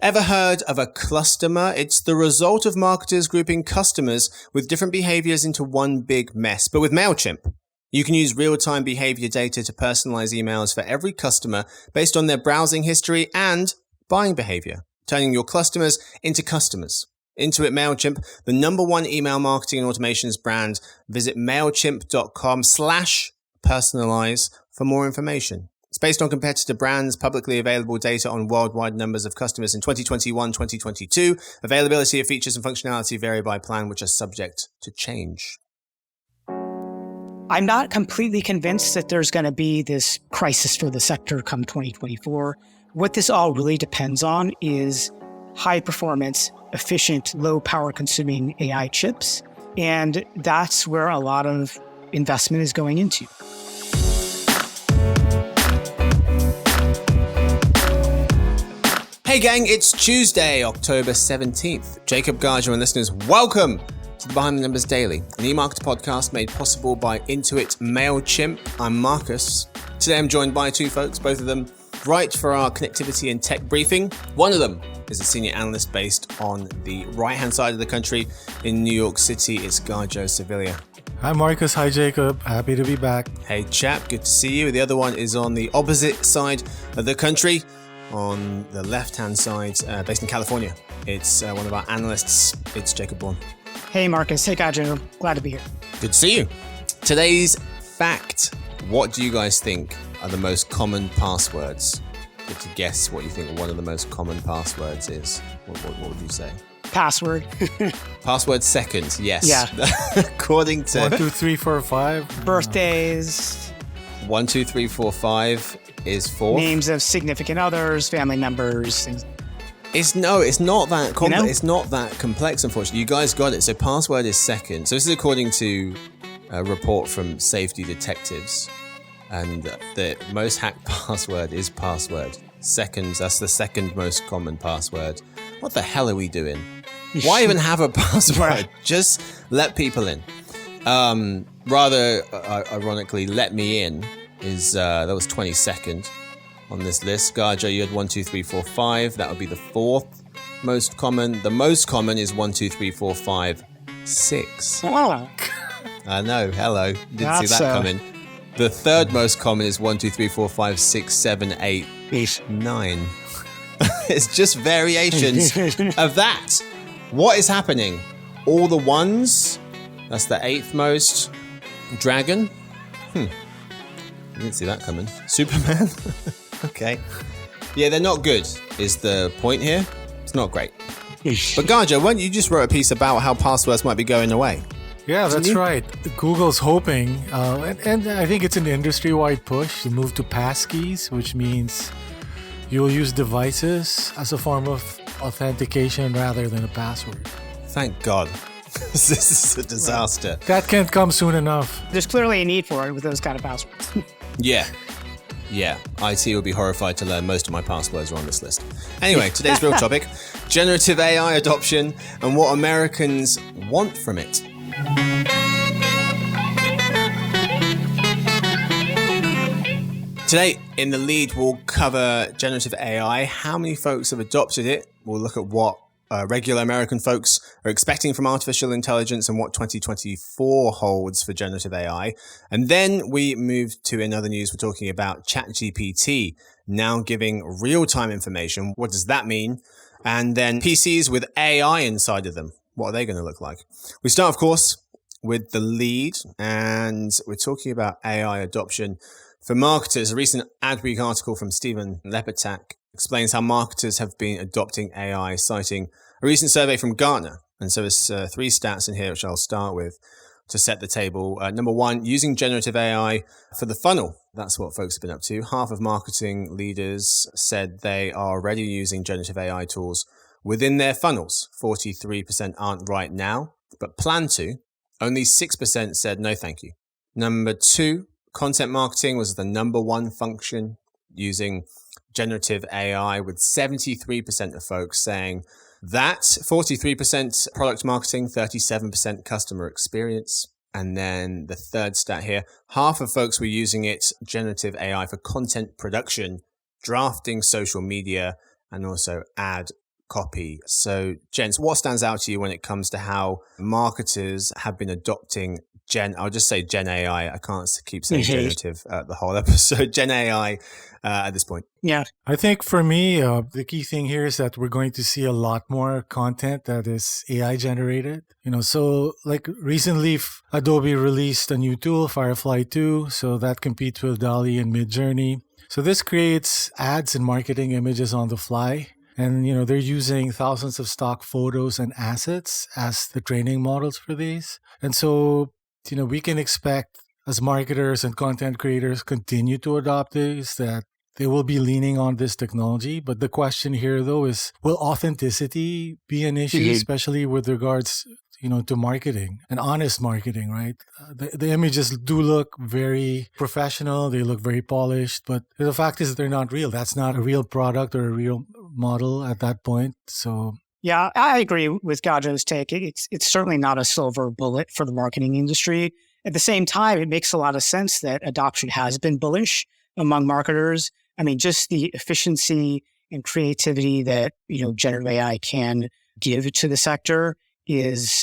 Ever heard of a cluster? It's the result of marketers grouping customers with different behaviors into one big mess. But with MailChimp, you can use real-time behavior data to personalize emails for every customer based on their browsing history and buying behavior, turning your customers into customers. Intuit MailChimp, the #1 email marketing and automations brand. Visit MailChimp.com/personalize for more information. It's based on competitor brands, publicly available data on worldwide numbers of customers in 2021, 2022. Availability of features and functionality vary by plan, which are subject to change. I'm not completely convinced that there's going to be this crisis for the sector come 2024. What this all really depends on is high performance, efficient, low power consuming AI chips. And that's where a lot of investment is going into. Hey gang, it's Tuesday, October 17th. Jacob, Gadjo and listeners, welcome to the Behind the Numbers Daily, an e-marketer podcast made possible by Intuit MailChimp. I'm Marcus. Today I'm joined by two folks, both of them write for our connectivity and tech briefing. One of them is a senior analyst based on the right-hand side of the country in New York City. It's Gadjo, Sevilla. Hi Marcus, hi Jacob. Happy to be back. Hey chap, good to see you. The other one is on the opposite side of the country, on the left-hand side, based in California. It's one of our analysts. It's Jacob Bourne. Hey Marcus, hey Gadjo. Glad to be here. Good to see you. Today's fact. What do you guys think are the most common passwords? Get to guess what you think one of the most common passwords is. What would you say? Password. Password second, yes. Yeah. According to 1, 2, 3, 4, 5. Birthdays. 1, 2, 3, 4, 5 is 4. Names of significant others, family members, things. It's not that complex. You know? It's not that complex, unfortunately. You guys got it. So password is second. So this is according to a report from Safety Detectives, and the most hacked password is password. Second, that's the second most common password. What the hell are we doing? Why even have a password? Just let people in. Rather ironically, let me in is that was 22nd on this list. Gadjo, you had 1, 2, 3, 4, 5. That would be the fourth most common. The most common is 1, 2, 3, 4, 5, 6. Oh. I know. Hello. Didn't see that coming. The third most common is 1, 2, 3, 4, 5, 6, 7, 8, 9. It's just variations of that. What is happening? All the ones. That's the 8th most. Dragon. Didn't see that coming. Superman. Okay. Yeah, they're not good, is the point here. It's not great. But Gadjo, you just wrote a piece about how passwords might be going away. Yeah, that's right. Google's hoping, and I think it's an industry-wide push to move to passkeys, which means you'll use devices as a form of authentication rather than a password. Thank God. This is a disaster. Right. That can't come soon enough. There's clearly a need for it with those kind of passwords. Yeah. IT will be horrified to learn most of my passwords are on this list. Anyway, today's real topic, generative AI adoption and what Americans want from it. Today, in the lead, we'll cover generative AI, how many folks have adopted it. We'll look at what regular American folks are expecting from artificial intelligence and what 2024 holds for generative AI. And then we move to another news. We're talking about ChatGPT now giving real-time information. What does that mean? And then PCs with AI inside of them. What are they going to look like? We start, of course, with the lead, and we're talking about AI adoption for marketers. A recent Adweek article from Stephen Lepetak explains how marketers have been adopting AI, citing a recent survey from Gartner. And so there's 3 stats in here, which I'll start with to set the table. Number 1, using generative AI for the funnel. That's what folks have been up to. Half of marketing leaders said they are already using generative AI tools within their funnels. 43% aren't right now, but plan to. Only 6% said no thank you. Number 2, content marketing was the number 1 function using generative AI, with 73% of folks saying that, 43% product marketing, 37% customer experience. And then the third stat here, half of folks were using it, generative AI, for content production, drafting social media, and also ad copy. So, gents, what stands out to you when it comes to how marketers have been adopting I'll just say Gen AI. I can't keep saying generative the whole episode. Gen AI at this point. Yeah. I think for me, the key thing here is that we're going to see a lot more content that is AI generated. So like recently, Adobe released a new tool, Firefly 2. So that competes with DALL-E and Midjourney. So this creates ads and marketing images on the fly. And, they're using thousands of stock photos and assets as the training models for these. And so, we can expect as marketers and content creators continue to adopt this, that they will be leaning on this technology. But the question here, though, is will authenticity be an issue, especially with regards to marketing and honest marketing, right? The images do look very professional. They look very polished, but the fact is they're not real. That's not a real product or a real model at that point. So yeah, I agree with Gadjo's take. It's certainly not a silver bullet for the marketing industry. At the same time, it makes a lot of sense that adoption has been bullish among marketers. I mean, just the efficiency and creativity that, generative AI can give to the sector it's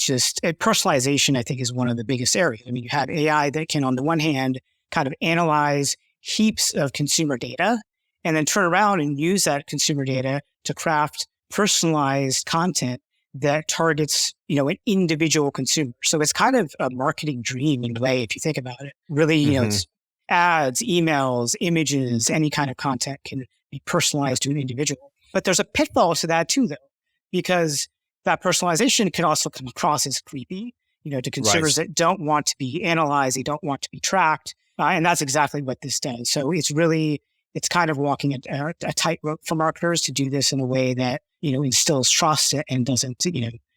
just personalization, I think, is one of the biggest areas. I mean, you have AI that can, on the one hand, kind of analyze heaps of consumer data and then turn around and use that consumer data to craft personalized content that targets, an individual consumer. So it's kind of a marketing dream in a way, if you think about it. Really, it's ads, emails, images, any kind of content can be personalized to an individual. But there's a pitfall to that too, though, because that personalization can also come across as creepy, to consumers that don't want to be analyzed, they don't want to be tracked. And that's exactly what this does. So it's kind of walking a tightrope for marketers to do this in a way that, instills trust and doesn't,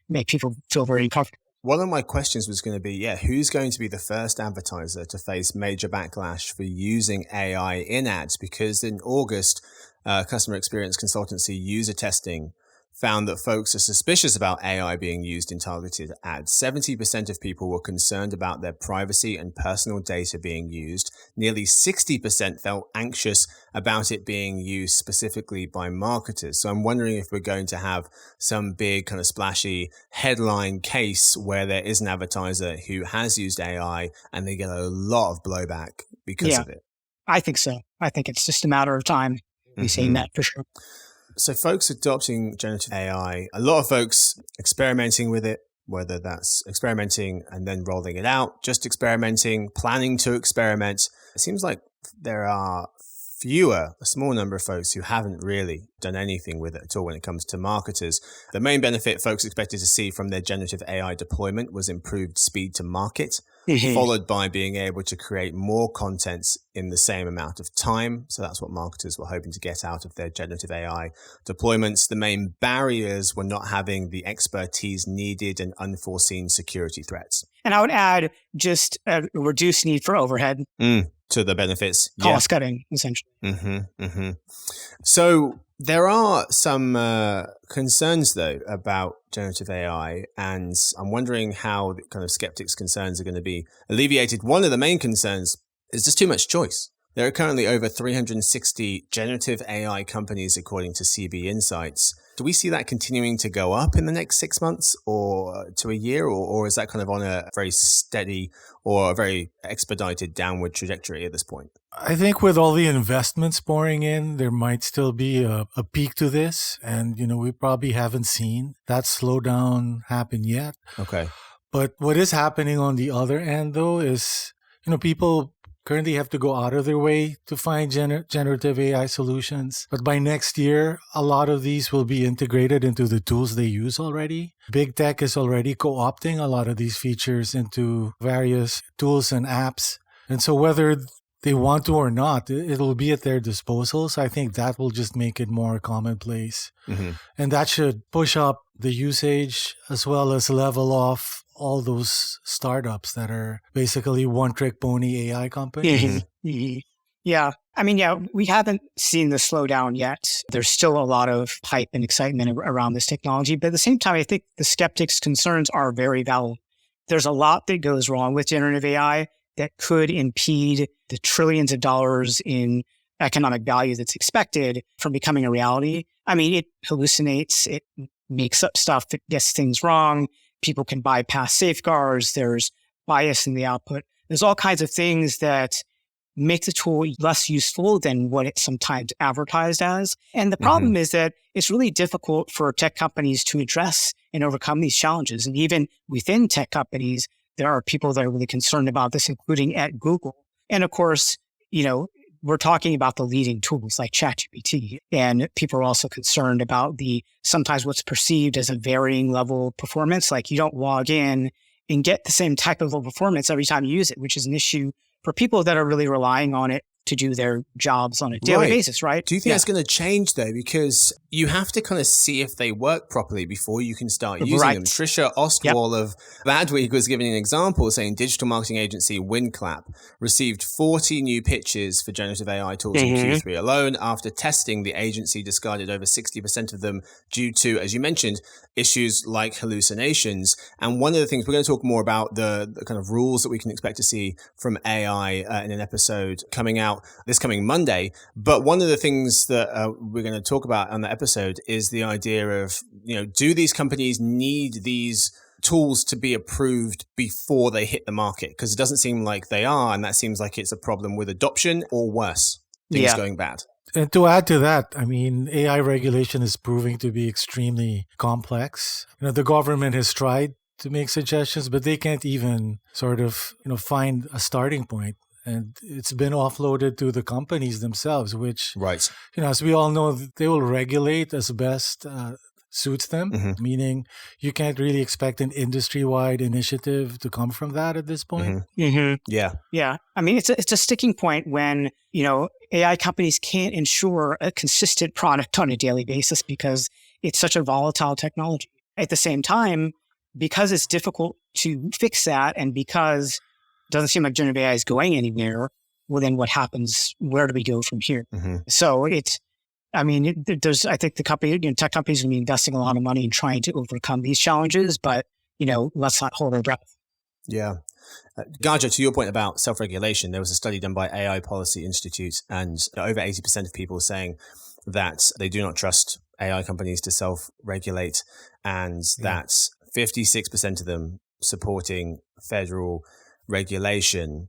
make people feel very comfortable. One of my questions was going to be, who's going to be the first advertiser to face major backlash for using AI in ads? Because in August, customer experience consultancy user testing found that folks are suspicious about AI being used in targeted ads. 70% of people were concerned about their privacy and personal data being used. Nearly 60% felt anxious about it being used specifically by marketers. So I'm wondering if we're going to have some big kind of splashy headline case where there is an advertiser who has used AI and they get a lot of blowback because of it. I think so. I think it's just a matter of time. We've seen that for sure. So folks adopting generative AI, a lot of folks experimenting with it, whether that's experimenting and then rolling it out, just experimenting, planning to experiment. It seems like there are a small number of folks who haven't really done anything with it at all when it comes to marketers. The main benefit folks expected to see from their generative AI deployment was improved speed to market, followed by being able to create more content in the same amount of time. So that's what marketers were hoping to get out of their generative AI deployments. The main barriers were not having the expertise needed and unforeseen security threats. And I would add just a reduced need for overhead. To the benefits. Cost cutting, essentially. So there are some concerns, though, about generative AI, and I'm wondering how the kind of skeptics' concerns are going to be alleviated. One of the main concerns is just too much choice. There are currently over 360 generative AI companies, according to CB Insights. Do we see that continuing to go up in the next 6 months or to a year, or is that kind of on a very steady or a very expedited downward trajectory at this point? I think with all the investments pouring in, there might still be a peak to this. And, we probably haven't seen that slowdown happen yet. Okay. But what is happening on the other end, though, is, people currently have to go out of their way to find generative AI solutions. But by next year, a lot of these will be integrated into the tools they use already. Big tech is already co-opting a lot of these features into various tools and apps. And so whether they want to or not, it'll be at their disposal. So I think that will just make it more commonplace. And that should push up the usage as well as level off all those startups that are basically one-trick pony AI companies. Yeah. I mean, we haven't seen the slowdown yet. There's still a lot of hype and excitement around this technology. But at the same time, I think the skeptics' concerns are very valid. There's a lot that goes wrong with generative AI that could impede the trillions of dollars in economic value that's expected from becoming a reality. I mean, it hallucinates, it makes up stuff, it gets things wrong. People can bypass safeguards. There's bias in the output. There's all kinds of things that make the tool less useful than what it's sometimes advertised as. And the problem is that it's really difficult for tech companies to address and overcome these challenges. And even within tech companies, there are people that are really concerned about this, including at Google. And of course, we're talking about the leading tools like ChatGPT, and people are also concerned about sometimes what's perceived as a varying level of performance. Like you don't log in and get the same type of performance every time you use it, which is an issue for people that are really relying on it to do their jobs on a daily basis, right? Do you think that's going to change though? Because you have to kind of see if they work properly before you can start using them. Trisha Ostwall of Adweek was giving an example saying digital marketing agency WinClap received 40 new pitches for generative AI tools in Q3 alone. After testing, the agency discarded over 60% of them due to, as you mentioned, issues like hallucinations. And one of the things, we're going to talk more about the kind of rules that we can expect to see from AI in an episode coming out this coming Monday. But one of the things that we're going to talk about on the episode is the idea of, do these companies need these tools to be approved before they hit the market? Because it doesn't seem like they are. And that seems like it's a problem with adoption or worse, things going bad. And to add to that, I mean, AI regulation is proving to be extremely complex. The government has tried to make suggestions, but they can't even sort of, find a starting point. And it's been offloaded to the companies themselves, which, as we all know, they will regulate as best suits them, meaning you can't really expect an industry-wide initiative to come from that at this point. Yeah. I mean, it's a sticking point when, AI companies can't ensure a consistent product on a daily basis because it's such a volatile technology. At the same time, because it's difficult to fix that and because doesn't seem like generative AI is going anywhere, well, then what happens? Where do we go from here? So I think the company, tech companies are going to be investing a lot of money in trying to overcome these challenges, but, let's not hold our breath. Yeah. Gadjo, to your point about self-regulation, there was a study done by AI Policy Institute, and over 80% of people saying that they do not trust AI companies to self-regulate, and that's 56% of them supporting federal regulation.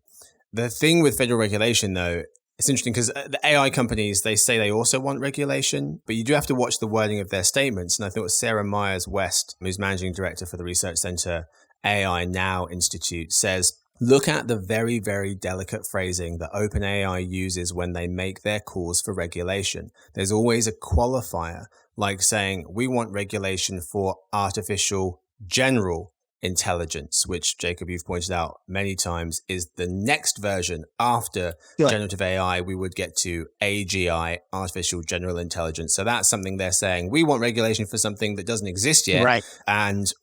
The thing with federal regulation, though, it's interesting because the AI companies, they say they also want regulation, but you do have to watch the wording of their statements. And I thought it was Sarah Myers-West, who's managing director for the research center AI Now Institute, says, look at the very, very delicate phrasing that OpenAI uses when they make their calls for regulation. There's always a qualifier, like saying, we want regulation for artificial general intelligence, which, Jacob, you've pointed out many times, is the next version after generative AI. We would get to AGI, artificial general intelligence. So that's something they're saying. We want regulation for something that doesn't exist yet,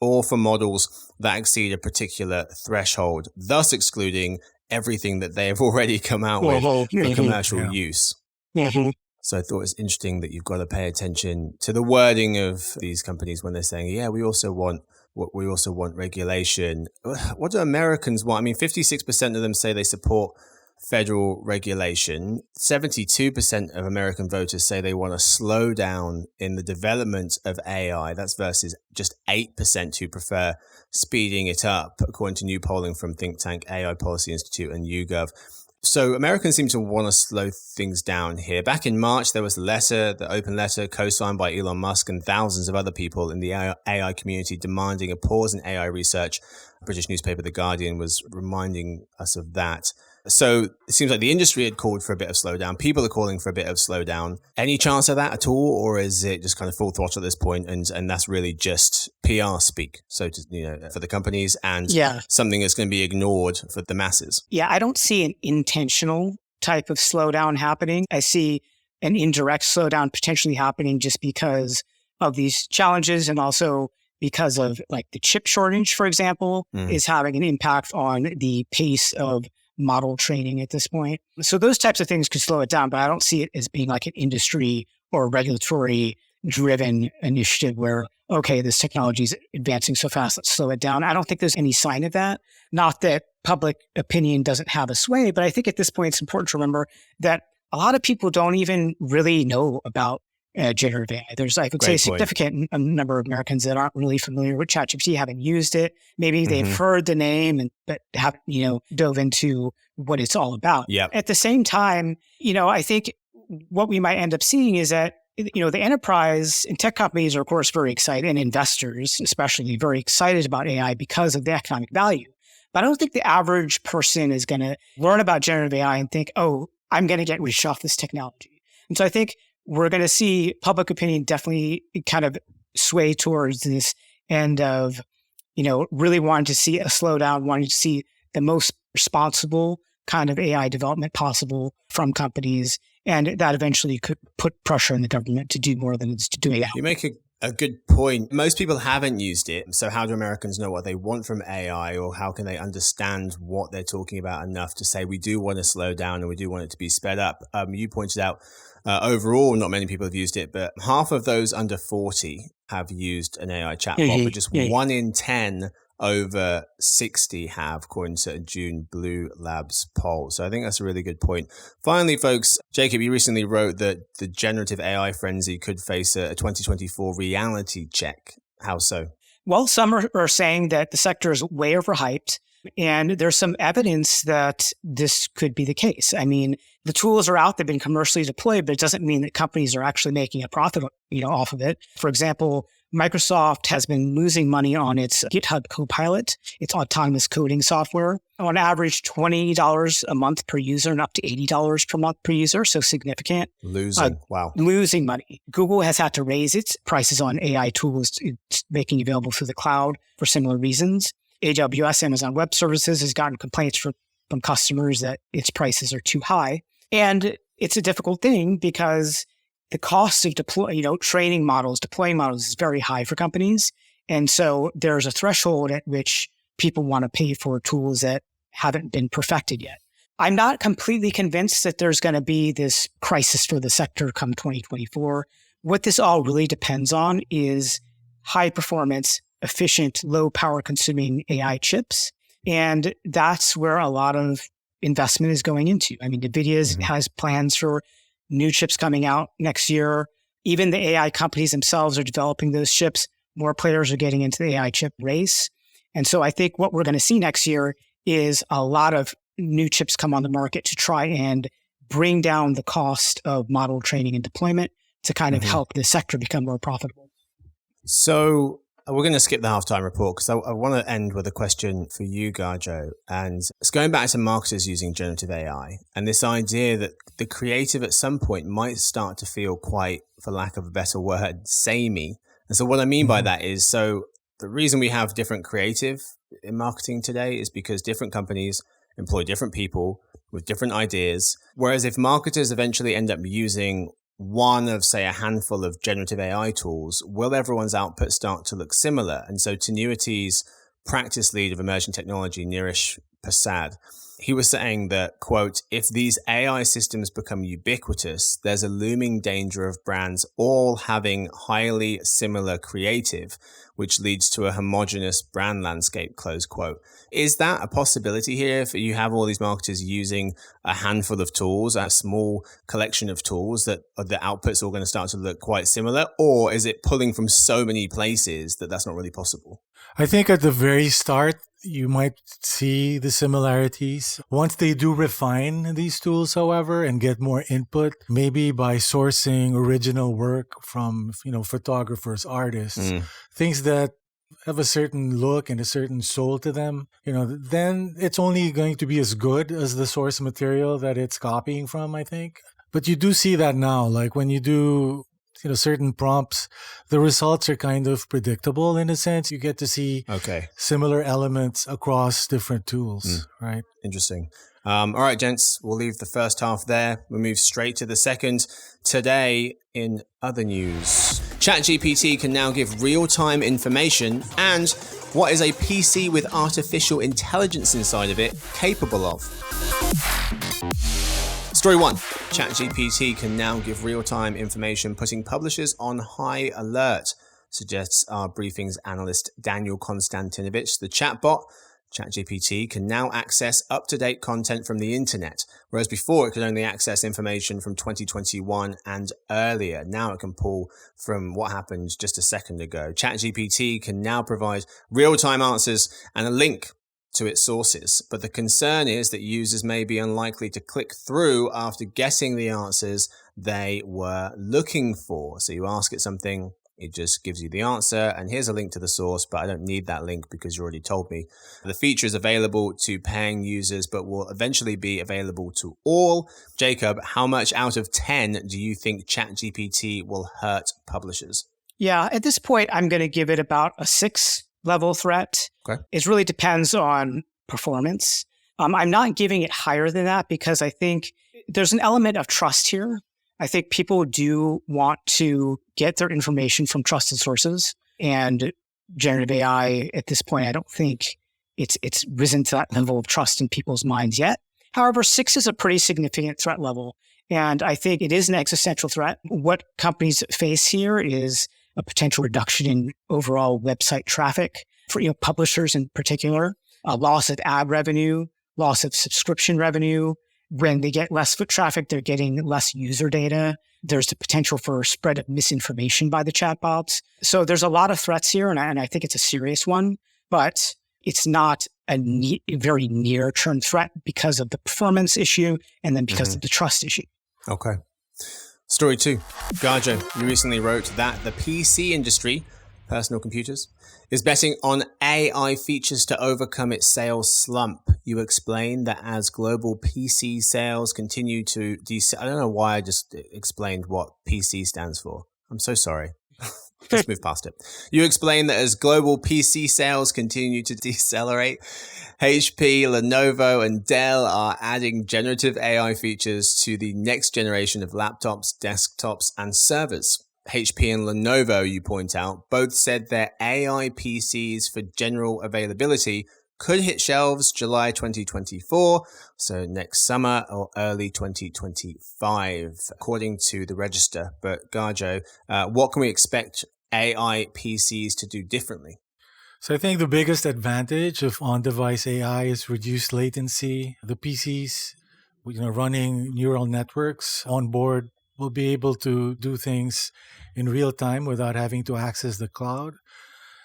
or for models that exceed a particular threshold, thus excluding everything that they have already come out with for commercial use. So I thought it's interesting that you've got to pay attention to the wording of these companies when they're saying, we also want regulation. What do Americans want? I mean, 56% of them say they support federal regulation. 72% of American voters say they want to slow down in the development of AI. That's versus just 8% who prefer speeding it up, according to new polling from think tank AI Policy Institute and YouGov. So Americans seem to want to slow things down here. Back in March, there was the open letter co-signed by Elon Musk and thousands of other people in the AI community demanding a pause in AI research. A British newspaper, The Guardian, was reminding us of that. So it seems like the industry had called for a bit of slowdown. People are calling for a bit of slowdown. Any chance of that at all? Or is it just kind of full throttle at this point, and that's really just PR speak, for the companies, and something that's going to be ignored for the masses? Yeah, I don't see an intentional type of slowdown happening. I see an indirect slowdown potentially happening just because of these challenges, and also because of like the chip shortage, for example, is having an impact on the pace of model training at this point. So those types of things could slow it down, but I don't see it as being like an industry or regulatory driven initiative where, okay, this technology is advancing so fast, let's slow it down. I don't think there's any sign of that. Not that public opinion doesn't have a sway, but I think at this point, it's important to remember that a lot of people don't even really know about generative AI. There's, I would Great say, a point. significant number of Americans that aren't really familiar with ChatGPT, haven't used it. Maybe they've heard the name, but haven't, dove into what it's all about. Yep. At the same time, I think what we might end up seeing is that, the enterprise and tech companies are, of course, very excited, and investors especially very excited about AI because of the economic value. But I don't think the average person is going to learn about generative AI and think, oh, I'm going to get rich off this technology. And so I think we're going to see public opinion definitely kind of sway towards this end of, really wanting to see a slowdown, wanting to see the most responsible kind of AI development possible from companies. And that eventually could put pressure on the government to do more than it's doing now. You make a good point. Most people haven't used it. So how do Americans know what they want from AI, or how can they understand what they're talking about enough to say we do want to slow down and we do want it to be sped up? You pointed out overall, not many people have used it, but half of those under 40 have used an AI chatbot, but just 1 in 10 over 60 have, according to a June Blue Labs poll. So I think that's a really good point. Finally, folks, Jacob, you recently wrote that the generative AI frenzy could face a 2024 reality check. How so? Well, some are saying that the sector is way overhyped, and there's some evidence that this could be the case. I mean, the tools are out, they've been commercially deployed, but it doesn't mean that companies are actually making a profit, off of it. For example, Microsoft has been losing money on its GitHub Copilot, its autonomous coding software, on average $20 a month per user and up to $80 per month per user. So significant. Wow. Losing money. Google has had to raise its prices on AI tools, it's making available through the cloud for similar reasons. AWS, Amazon Web Services, has gotten complaints from customers that its prices are too high. And it's a difficult thing because the cost of training models, deploying models is very high for companies. And so there's a threshold at which people want to pay for tools that haven't been perfected yet. I'm not completely convinced that there's going to be this crisis for the sector come 2024. What this all really depends on is high performance, efficient, low power consuming AI chips. And that's where a lot of investment is going into. I mean, NVIDIA has plans for new chips coming out next year. Even the AI companies themselves are developing those chips. More players are getting into the AI chip race. And so I think what we're going to see next year is a lot of new chips come on the market to try and bring down the cost of model training and deployment to kind of help the sector become more profitable. So we're going to skip the halftime report because I want to end with a question for you, Gadjo. And it's going back to marketers using generative AI and this idea that the creative at some point might start to feel quite, for lack of a better word, samey. And so what I mean by that is, so the reason we have different creative in marketing today is because different companies employ different people with different ideas. Whereas if marketers eventually end up using one of, say, a handful of generative AI tools, will everyone's output start to look similar? And so Tenuity's practice lead of emerging technology, Neeraj Prasad, he was saying that, quote, if these AI systems become ubiquitous, there's a looming danger of brands all having highly similar creative, which leads to a homogenous brand landscape, close quote. Is that a possibility here if you have all these marketers using a handful of tools, a small collection of tools, that the outputs are all going to start to look quite similar? Or is it pulling from so many places that that's not really possible? I think at the very start, you might see the similarities. Once they do refine these tools, however, and get more input, maybe by sourcing original work from, photographers, artists, things that have a certain look and a certain soul to them, then it's only going to be as good as the source material that it's copying from, I think. But you do see that now, like when you do certain prompts, the results are kind of predictable in a sense. You get to see similar elements across different tools, right? Interesting. All right, gents, we'll leave the first half there. We'll move straight to the second. Today, in other news, ChatGPT can now give real-time information, and what is a PC with artificial intelligence inside of it capable of? Story 1. ChatGPT can now give real-time information, putting publishers on high alert, suggests our briefing's analyst Daniel Konstantinovich. The chatbot ChatGPT can now access up-to-date content from the internet, whereas before it could only access information from 2021 and earlier. Now it can pull from what happened just a second ago. ChatGPT can now provide real-time answers and a link to its sources, but the concern is that users may be unlikely to click through after getting the answers they were looking for. So you ask it something, it just gives you the answer, and here's a link to the source, but I don't need that link because you already told me. The feature is available to paying users, but will eventually be available to all. Jacob, how much out of 10 do you think ChatGPT will hurt publishers? Yeah, at this point, I'm going to give it about a 6 level threat. Okay. It really depends on performance. I'm not giving it higher than that because I think there's an element of trust here. I think people do want to get their information from trusted sources, and generative AI at this point, I don't think it's risen to that level of trust in people's minds yet. However, 6 is a pretty significant threat level, and I think it is an existential threat. What companies face here is a potential reduction in overall website traffic for publishers in particular, a loss of ad revenue, loss of subscription revenue. When they get less foot traffic, they're getting less user data. There's the potential for a spread of misinformation by the chatbots. So there's a lot of threats here, and I think it's a serious one, but it's not a very near-term threat because of the performance issue and then because of the trust issue. Okay. Story 2. Gadjo, you recently wrote that the PC industry, personal computers, is betting on AI features to overcome its sales slump. You explained that as global PC sales continue to I don't know why I just explained what PC stands for. I'm so sorry. Let's move past it. You explained that as global PC sales continue to decelerate, HP, Lenovo, and Dell are adding generative AI features to the next generation of laptops, desktops, and servers. HP and Lenovo, you point out, both said their AI PCs for general availability could hit shelves July 2024, so next summer or early 2025, according to the Register. But Gadjo, what can we expect AI PCs to do differently? So I think the biggest advantage of on-device AI is reduced latency. The PCs, running neural networks on board will be able to do things in real time without having to access the cloud.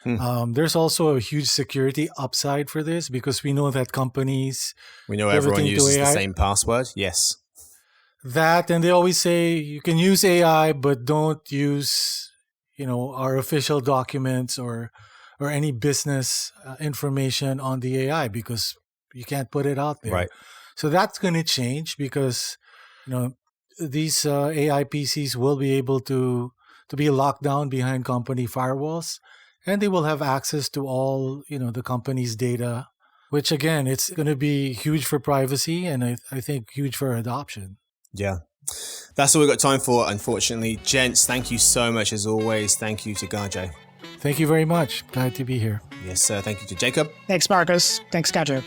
There's also a huge security upside for this because we know that companies... We know everyone uses the same password. Yes. That, and they always say you can use AI, but don't use, our official documents or any business information on the AI because you can't put it out there. Right. So that's going to change because, these AI PCs will be able to be locked down behind company firewalls, and they will have access to all, the company's data, which again, it's going to be huge for privacy and I think huge for adoption. Yeah. That's all we've got time for, unfortunately. Gents, thank you so much as always. Thank you to Gadjo. Thank you very much. Glad to be here. Yes, sir. Thank you to Jacob. Thanks, Marcus. Thanks, Gadjo.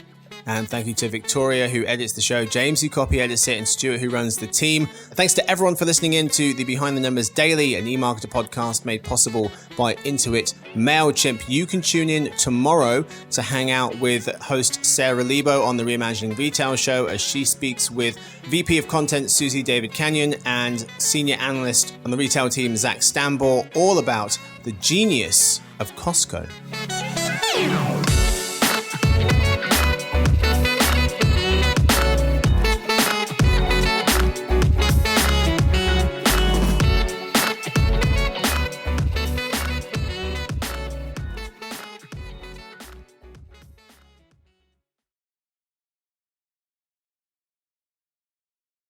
And thank you to Victoria, who edits the show, James, who copy edits it, and Stuart, who runs the team. Thanks to everyone for listening in to the Behind the Numbers Daily, an eMarketer podcast made possible by Intuit MailChimp. You can tune in tomorrow to hang out with host Sarah Lebo on the Reimagining Retail show as she speaks with VP of Content Susie David Canyon and Senior Analyst on the retail team Zach Stambor, all about the genius of Costco.